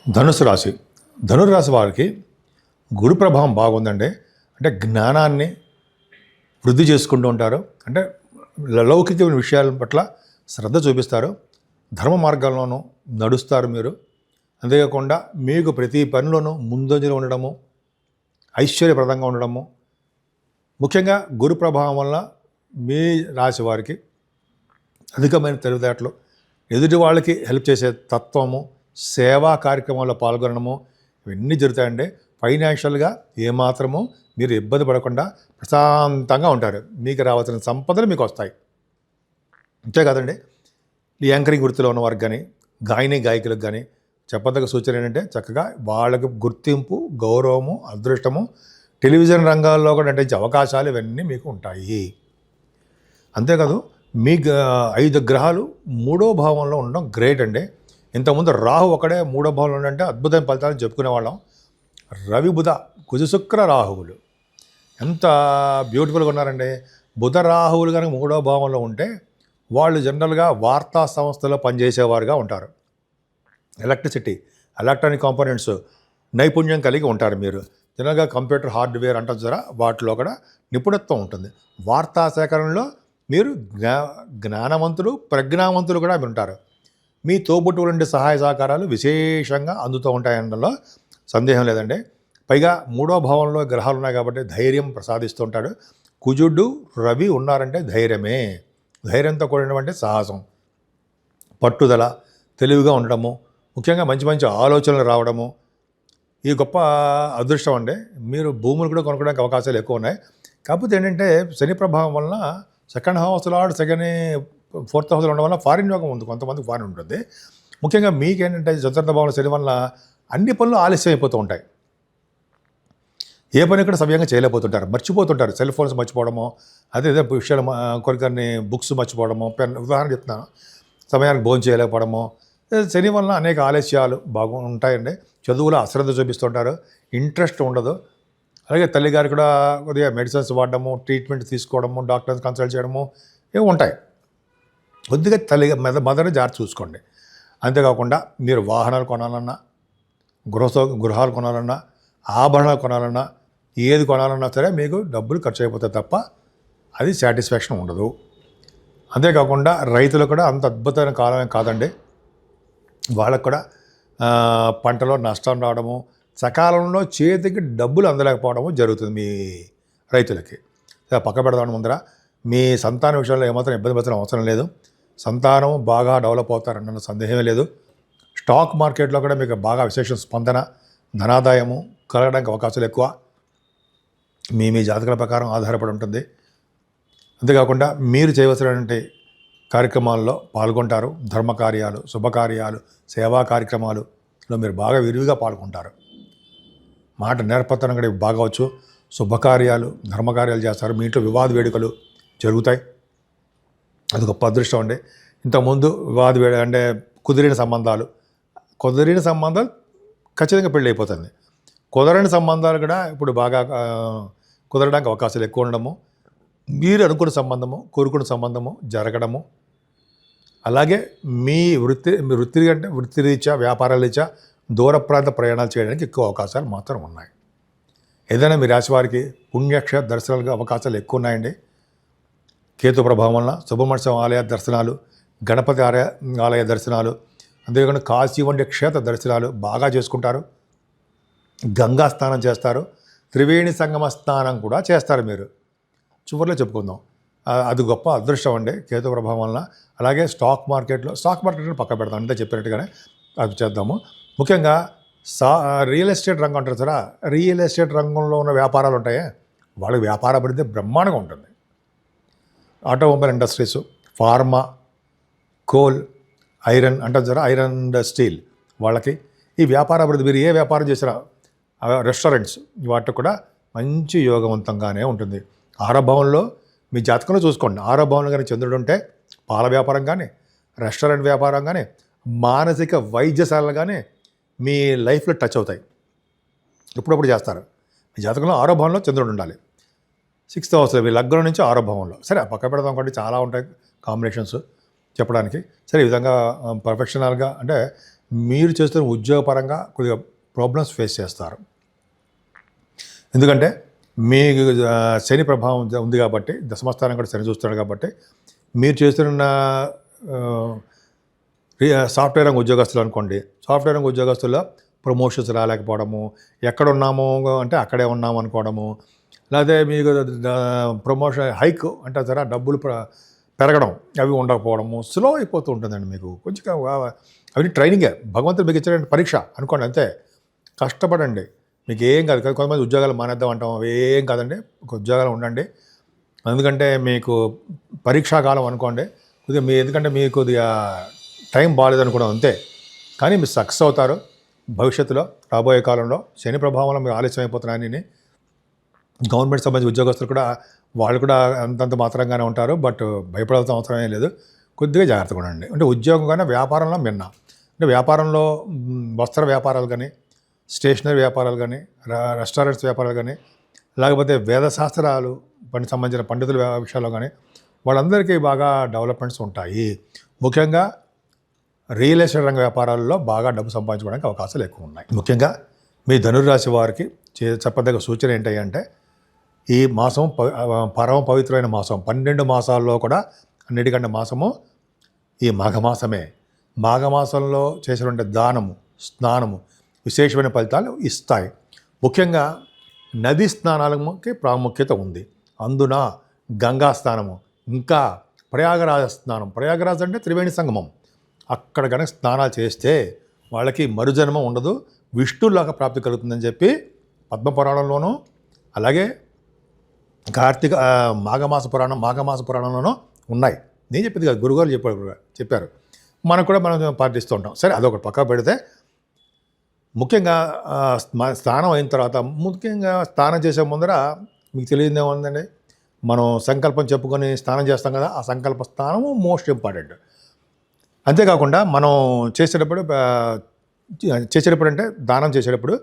ధనుసు రాశి. ధనుర్రాశి వారికి గురు ప్రభావం బాగుందండి. అంటే జ్ఞానాన్ని వృద్ధి చేసుకుంటూ ఉంటారు. అంటే లౌకికమైన విషయాల పట్ల శ్రద్ధ చూపిస్తారు. ధర్మ మార్గాల్లోనూ నడుస్తారు మీరు. అంతేకాకుండా మీకు ప్రతి పనిలోనూ ముందంజలో ఉండడము, ఐశ్వర్యప్రదంగా ఉండడము, ముఖ్యంగా గురు ప్రభావం వల్ల మీ రాశి వారికి అధికమైన తెలివితేటలు, ఎదుటి వాళ్ళకి హెల్ప్ చేసే తత్వము, సేవా కార్యక్రమాల్లో పాల్గొనడము, ఇవన్నీ జరుగుతాయండి. ఫైనాన్షియల్గా ఏమాత్రము మీరు ఇబ్బంది పడకుండా ప్రశాంతంగా ఉంటారు. మీకు రావాల్సిన సంపదలు మీకు వస్తాయి. అంతే కాదండి, ఈ యాంకరింగ్ వృత్తిలో ఉన్న వారికి కానీ, గాయకులకు కానీ చెప్పదగ్గ సూచన ఏంటంటే, చక్కగా వాళ్ళకి గుర్తింపు, గౌరవము, అదృష్టము, టెలివిజన్ రంగాల్లో కూడా నటించే అవకాశాలు ఇవన్నీ మీకు ఉంటాయి. అంతేకాదు, మీ 5 గ్రహాలు 3వ భావంలో ఉండడం గ్రేట్ అండి. ఇంతకుముందు రాహు ఒకడే 3వ భావంలో ఉండంటే అద్భుతమైన ఫలితాలను చెప్పుకునేవాళ్ళం. రవి బుధ కుజ శుక్ర రాహువులు ఎంత బ్యూటిఫుల్గా ఉన్నారండి. బుధ రాహువులు కనుక 3వ భావంలో ఉంటే వాళ్ళు జనరల్గా వార్తా సంస్థలో పనిచేసేవారుగా ఉంటారు. ఎలక్ట్రానిక్ కాంపోనెంట్స్ నైపుణ్యం కలిగి ఉంటారు. మీరు జనరల్గా కంప్యూటర్ హార్డ్వేర్ అంటారు చూసారా, వాటిలో కూడా నిపుణత్వం ఉంటుంది. వార్తా సేకరణలో మీరు జ్ఞానవంతులు, ప్రజ్ఞావంతులు కూడా మీరు ఉంటారు. మీ తోబుట్టువుల నుండి సహాయ సహకారాలు విశేషంగా అందుతూ ఉంటాయనడంలో సందేహం లేదండి. పైగా 3వ భావంలో గ్రహాలు ఉన్నాయి కాబట్టి ధైర్యం ప్రసాదిస్తూ ఉంటాడు. కుజుడు రవి ఉన్నారంటే ధైర్యమే. ధైర్యంతో కూడినటువంటి సాహసం, పట్టుదల, తెలివిగా ఉండడము, ముఖ్యంగా మంచి మంచి ఆలోచనలు రావడము, ఈ గొప్ప అదృష్టం అండి. మీరు భూములు కూడా కొనుక్కోవడానికి అవకాశాలు ఎక్కువ ఉన్నాయి. కాకపోతే ఏంటంటే, శని ప్రభావం వలన సెకండ్ హౌస్లో ఫోర్త్ హౌస్లో ఉండడం వల్ల ఫారిన్ యోగం ఉంది. కొంతమందికి ఫారిన్ ఉంటుంది. ముఖ్యంగా మీకేంటంటే చతుర్థ భావంలో శని వల్ల అన్ని పనులు ఆలస్యం అయిపోతూ ఉంటాయి. ఏ పని కూడా సమయంగా చేయలేకపోతుంటారు, మర్చిపోతుంటారు. సెల్ ఫోన్స్ మర్చిపోవడము, అదే విషయాలు కొన్ని బుక్స్ మర్చిపోవడము, ఉదాహరణ చెప్తున్నాను, సమయానికి భోజనం చేయలేకపోవడము. శని వలన అనేక ఆలస్యాలు ఉంటాయండి. చదువులో అశ్రద్ధ చూపిస్తుంటారు, ఇంట్రెస్ట్ ఉండదు. అలాగే తల్లిగారు కూడా కొద్దిగా మెడిసిన్స్ వాడడము, ట్రీట్మెంట్ తీసుకోవడము, డాక్టర్స్ కన్సల్ట్ చేయడము ఇవి ఉంటాయి. కొద్దిగా మదర్ని జాగ్రత్త చూసుకోండి. అంతేకాకుండా మీరు వాహనాలు కొనాలన్నా, గృహాలు కొనాలన్నా, ఆభరణాలు కొనాలన్నా, ఏది కొనాలన్నా సరే మీకు డబ్బులు ఖర్చు అయిపోతాయి తప్ప అది సాటిస్ఫాక్షన్ ఉండదు. అంతేకాకుండా రైతులు కూడా అంత అద్భుతమైన కాలమే కాదండి. వాళ్ళకు కూడా పంటలో నష్టం రావడము, సకాలంలో చేతికి డబ్బులు అందలేకపోవడము జరుగుతుంది మీ రైతులకి. పక్క పెడదామని ముందర మీ సంతాన విషయంలో ఏమాత్రం ఇబ్బంది పడాల్సిన అవసరం లేదు. సంతానం బాగా డెవలప్ అవుతారన్న సందేహమే లేదు. స్టాక్ మార్కెట్లో కూడా మీకు బాగా విశేష స్పందన, ధనాదాయము కలగడానికి అవకాశాలు ఎక్కువ. మీ జాతకాల ప్రకారం ఆధారపడి ఉంటుంది. అంతేకాకుండా మీరు చేయవలసినటువంటి కార్యక్రమాల్లో పాల్గొంటారు. ధర్మకార్యాలు, శుభకార్యాలు, సేవా కార్యక్రమాలలో మీరు బాగా విరివిగా పాల్గొంటారు. మాట నేర్పతనం కూడా బాగా వచ్చు. శుభకార్యాలు, ధర్మకార్యాలు చేస్తారు. మీ ఇంట్లో వివాద వేడుకలు జరుగుతాయి. అది గొప్ప అదృష్టం అండి. ఇంతకుముందు అంటే కుదిరిన సంబంధాలు ఖచ్చితంగా పెళ్ళి అయిపోతుంది. కుదరని సంబంధాలు కూడా ఇప్పుడు బాగా కుదరడానికి అవకాశాలు ఎక్కువ ఉండడము, మీరు అనుకున్న సంబంధము, కోరుకున్న సంబంధము జరగడము, అలాగే మీ వృత్తిరీత్యా, వ్యాపారాల రీత్యా దూర ప్రాంత ప్రయాణాలు చేయడానికి ఎక్కువ అవకాశాలు మాత్రం ఉన్నాయి. ఏదైనా మీ రాశి వారికి పుణ్యక్షేత్ర దర్శనాలకు అవకాశాలు ఎక్కువ ఉన్నాయండి. కేతు ప్రభావం వలన సుబ్రహ్మణ్య ఆలయ దర్శనాలు, గణపతి ఆలయ దర్శనాలు, అంతేకాకుండా కాశీ వంటి క్షేత్ర దర్శనాలు బాగా చేసుకుంటారు. గంగా స్నానం చేస్తారు. త్రివేణి సంగమ స్నానం కూడా చేస్తారు. మీరు చివరిలో చెప్పుకుందాం. అది గొప్ప అదృష్టం అండి కేతు ప్రభావం వలన. అలాగే స్టాక్ మార్కెట్లో పక్క పెడతాం, అంటే చెప్పినట్టుగానే అది చేద్దాము. ముఖ్యంగా రియల్ ఎస్టేట్ రంగం అంటారు సరే, రియల్ ఎస్టేట్ రంగంలో ఉన్న వ్యాపారాలు ఉంటాయే, వాళ్ళకి వ్యాపార అభివృద్ధి బ్రహ్మాండంగా ఉంటుంది. Automobile industries, pharma, coal, iron అంటారు సరే, ఐరన్ అండ్ స్టీల్, వాళ్ళకి ఈ వ్యాపార అభివృద్ధి. మీరు ఏ వ్యాపారం చేసినా, రెస్టారెంట్స్, వాటికి కూడా మంచి యోగవంతంగానే ఉంటుంది. ఆరభావంలో మీ జాతకంలో చూసుకోండి. ఆరభావంలో కానీ చంద్రుడు ఉంటే పాల వ్యాపారం కానీ, రెస్టారెంట్ వ్యాపారం కానీ, మానసిక వైద్యశాలలు కానీ మీ లైఫ్లో టచ్ అవుతాయి. ఎప్పుడప్పుడు చేస్తారు. మీ జాతకంలో ఆరభావంలో చంద్రుడు ఉండాలి. 6th హౌస్లో మీ లగ్నం నుంచి ఆరభావంలో. సరే పక్క పెడదాం కాబట్టి చాలా ఉంటాయి కాంబినేషన్స్ చెప్పడానికి. సరే ఈ విధంగా ప్రొఫెషనల్గా అంటే మీరు చేస్తున్న ఉద్యోగపరంగా కొద్దిగా ప్రాబ్లమ్స్ ఫేస్ చేస్తారు. ఎందుకంటే మీకు శని ప్రభావం ఉంది కాబట్టి, దశమస్థానం కూడా శని చూస్తున్నాడు కాబట్టి, మీరు చేస్తున్న సాఫ్ట్వేర్ రంగ ఉద్యోగస్తులు అనుకోండి, సాఫ్ట్వేర్ రంగ ఉద్యోగస్తుల్లో ప్రమోషన్స్ రాలేకపోవడము, ఎక్కడ ఉన్నాము అంటే అక్కడే ఉన్నాము అనుకోవడము, లేకపోతే మీకు ప్రమోషన్ హైక్ అంటే సరే డబ్బులు పెరగడం అవి ఉండకపోవడము, స్లో అయిపోతూ ఉంటుందండి. మీకు కొంచెం అవి ట్రైనింగే, భగవంతుడు మీకు ఇచ్చిన పరీక్ష అనుకోండి, అంతే. కష్టపడండి, మీకు ఏం కాదు. కొంతమంది ఉద్యోగాలు మానేద్దాం అంటాం, అవి ఏం కాదండి, ఒక ఉద్యోగాలు ఉండండి. ఎందుకంటే మీకు పరీక్షాకాలం అనుకోండి, కొద్దిగా ఎందుకంటే మీకు కొద్దిగా టైం బాగాలేదనుకోవడం అంతే, కానీ మీరు సక్సెస్ అవుతారు భవిష్యత్తులో. రాబోయే కాలంలో శని ప్రభావంలో మీరు ఆలస్యం అయిపోతున్నాయని గవర్నమెంట్ సంబంధించిన ఉద్యోగస్తులు కూడా వాళ్ళు కూడా అంతంత మాత్రంగానే ఉంటారు. బట్ భయపడాల్సిన అవసరమే లేదు, కొద్దిగా జాగ్రత్తగా ఉండండి. అంటే ఉద్యోగం కానీ వ్యాపారంలో మిన్న, అంటే వ్యాపారంలో వస్త్ర వ్యాపారాలు కానీ, స్టేషనరీ వ్యాపారాలు కానీ, రెస్టారెంట్స్ వ్యాపారాలు కానీ, లేకపోతే వేదశాస్త్రాలు సంబంధించిన పండితుల విషయాల్లో కానీ వాళ్ళందరికీ బాగా డెవలప్మెంట్స్ ఉంటాయి. ముఖ్యంగా రియల్ ఎస్టేట్ రంగ వ్యాపారాల్లో బాగా డబ్బు సంపాదించుకోవడానికి అవకాశాలు ఎక్కువ ఉన్నాయి. ముఖ్యంగా మీ ధనుర్రాశి వారికి చెప్పదగ్గ సూచన ఏంటంటే, ఈ మాసం పరమ పవిత్రమైన మాసం, 12 మాసాల్లో కూడా అన్నిటికంటే మాసము ఈ మాఘమాసమే. మాఘమాసంలో చేసినటువంటి దానము, స్నానము విశేషమైన ఫలితాలు ఇస్తాయి. ముఖ్యంగా నదీ స్నానాలకి ప్రాముఖ్యత ఉంది. అందున గంగా స్నానము, ఇంకా ప్రయాగరాజ స్నానం. ప్రయాగరాజ్ అంటే త్రివేణి సంగమం. అక్కడ కనుక స్నానాలు చేస్తే వాళ్ళకి మరుజన్మ ఉండదు, విష్ణులోక ప్రాప్తి కలుగుతుందని చెప్పి పద్మపురాణంలోనూ, అలాగే మాఘమాస పురాణంలోనూ ఉన్నాయి. నేను చెప్పింది కాదు, గురుగారు చెప్పారు. మనకు కూడా మనం పాటిస్తూ ఉంటాం. సరే, అదొకటి పక్క పెడితే, ముఖ్యంగా స్నానం అయిన తర్వాత, ముఖ్యంగా స్నానం చేసే ముందర మీకు తెలియదు ఏముందండి, మనం సంకల్పం చెప్పుకొని స్నానం చేస్తాం కదా, ఆ సంకల్ప స్నానము మోస్ట్ ఇంపార్టెంట్. అంతేకాకుండా మనం చేసేటప్పుడు అంటే దానం చేసేటప్పుడు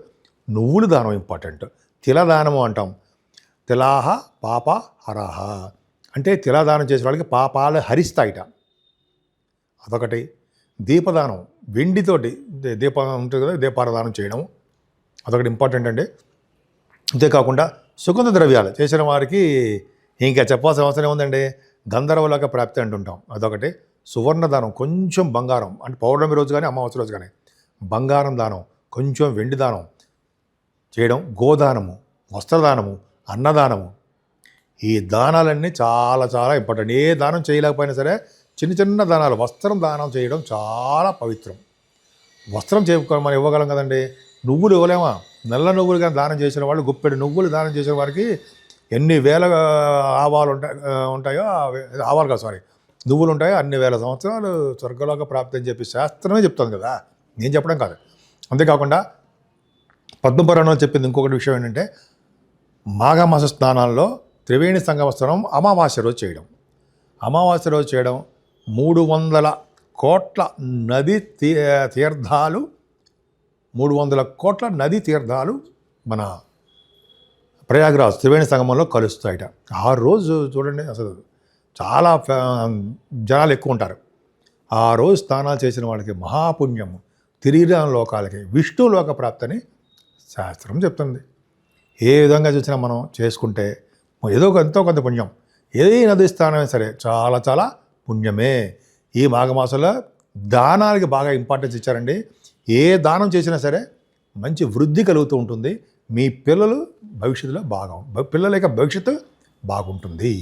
నువ్వులు దానం ఇంపార్టెంట్. తిలదానము అంటాం. తిలాహ పాప హరాహ అంటే తిలదానం చేసే వాళ్ళకి పాపాలు హరిస్తాయిట. అదొకటి. దీపదానం, వెండితోటి దీపం ఉంటుంది కదా, దీపారాధన చేయడం అదొకటి ఇంపార్టెంట్ అండి. అంతేకాకుండా సుగంధ ద్రవ్యాలు చేసిన వారికి ఇంకా చెప్పాల్సిన అవసరం ఏముందండి, గంధర్వలోక ప్రాప్తి అంటుంటాం, అదొకటి. సువర్ణ దానం, కొంచెం బంగారం, అంటే పౌర్ణమి రోజు కానీ అమావాస్య రోజు కానీ బంగారం దానం, కొంచెం వెండి దానం చేయడం, గోదానము, వస్త్రదానము, అన్నదానము, ఈ దానాలన్నీ చాలా చాలా ఇంపార్టెంట్. ఏ దానం చేయలేకపోయినా సరే చిన్న చిన్న దానాలు, వస్త్రం దానం చేయడం చాలా పవిత్రం. వస్త్రం చేసుకోవడం మనం ఇవ్వగలం కదండి, నువ్వులు ఇవ్వలేమా? నల్ల నువ్వులు కానీ దానం చేసిన వాళ్ళు, గుప్పెడు నువ్వులు దానం చేసిన వారికి ఎన్ని వేల ఆవాలు ఉంటాయో, ఆవాలు కాదు సారీ నువ్వులు ఉంటాయో అన్ని వేల సంవత్సరాలు స్వర్గలోక ప్రాప్తి అని చెప్పి శాస్త్రమే చెప్తుంది కదా, నేను చెప్పడం కాదు. అంతేకాకుండా పద్మపురాణంలో చెప్పింది ఇంకొకటి విషయం ఏంటంటే, మాఘమాస స్నానాల్లో త్రివేణి సంగమస్నానం అమావాస్య రోజు చేయడం. అమావాస్య రోజు చేయడం 300 కోట్ల నది తీర్థాలు 300 కోట్ల నది తీర్థాలు మన ప్రయాగరాజ్ త్రివేణి సంగమంలో కలుస్తాయట. ఆ రోజు చూడండి, అసలు చాలా జనాలు ఎక్కువ ఉంటారు. ఆ రోజు స్నానాలు చేసిన వాళ్ళకి మహాపుణ్యము, తిరిగిన లోకాలకి విష్ణులోక ప్రాప్తిని శాస్త్రం చెప్తుంది. ఏ విధంగా చూసినా మనం చేసుకుంటే ఏదో ఎంతో కొంత పుణ్యం. ఏ నది స్థానమే సరే చాలా చాలా పుణ్యమే. ఈ మాఘమాసంలో దానాలకి బాగా ఇంపార్టెన్స్ ఇచ్చారండి. ఏ దానం చేసినా సరే మంచి వృద్ధి కలుగుతూ ఉంటుంది. మీ పిల్లలు భవిష్యత్తులో పిల్లల యొక్క భవిష్యత్తు బాగుంటుంది.